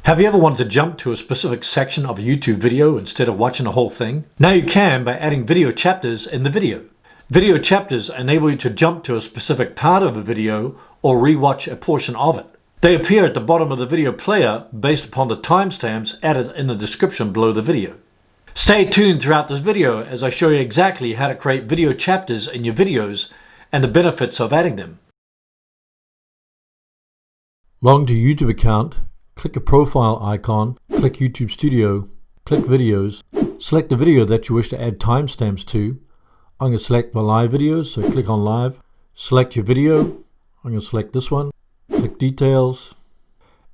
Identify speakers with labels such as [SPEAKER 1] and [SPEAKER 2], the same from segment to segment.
[SPEAKER 1] Have you ever wanted to jump to a specific section of a YouTube video instead of watching the whole thing? Now you can by adding video chapters in the video. Video chapters enable you to jump to a specific part of a video or rewatch a portion of it. They appear at the bottom of the video player based upon the timestamps added in the description below the video. Stay tuned throughout this video as I show you exactly how to create video chapters in your videos and the benefits of adding them.
[SPEAKER 2] Log into your YouTube account, click the profile icon, click YouTube Studio, click Videos, select the video that you wish to add timestamps to. I'm going to select my live videos, so click on Live. Select your video. I'm going to select this one. Click Details.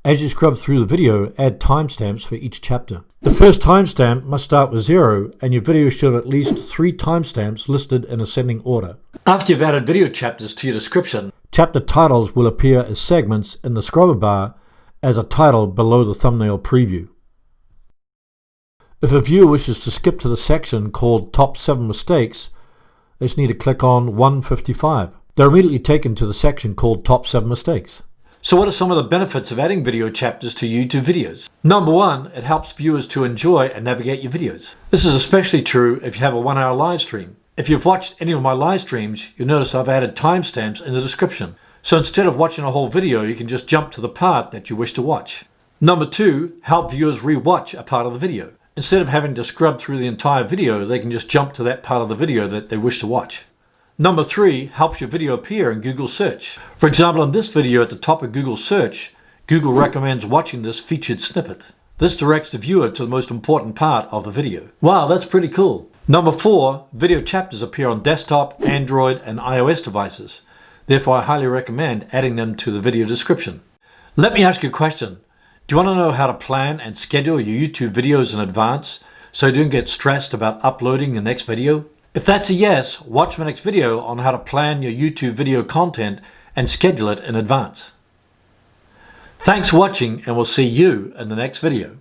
[SPEAKER 2] As you scrub through the video, add timestamps for each chapter. The first timestamp must start with 0, and your video should have at least 3 timestamps listed in ascending order.
[SPEAKER 1] After you've added video chapters to your description,
[SPEAKER 2] chapter titles will appear as segments in the scroller bar as a title below the thumbnail preview. If a viewer wishes to skip to the section called Top 7 Mistakes, they just need to click on 155. They're immediately taken to the section called Top 7 Mistakes.
[SPEAKER 1] so what are some of the benefits of adding video chapters to YouTube videos? Number 1, it helps viewers to enjoy and navigate your videos. This is especially true if you have a 1-hour live stream. If you've watched any of my live streams, you'll notice I've added timestamps in the description. So instead of watching a whole video, you can just jump to the part that you wish to watch. Number 2, help viewers rewatch a part of the video. Instead of having to scrub through the entire video, they can just jump to that part of the video that they wish to watch. Number 3, helps your video appear in Google search. For example, in this video at the top of Google search, Google recommends watching this featured snippet. This directs the viewer to the most important part of the video. Wow, that's pretty cool. Number 4, video chapters appear on desktop, Android, and iOS devices. Therefore, I highly recommend adding them to the video description. Let me ask you a question. Do you want to know how to plan and schedule your YouTube videos in advance so you don't get stressed about uploading the next video? If that's a yes, watch my next video on how to plan your YouTube video content and schedule it in advance. Thanks for watching, and we'll see you in the next video.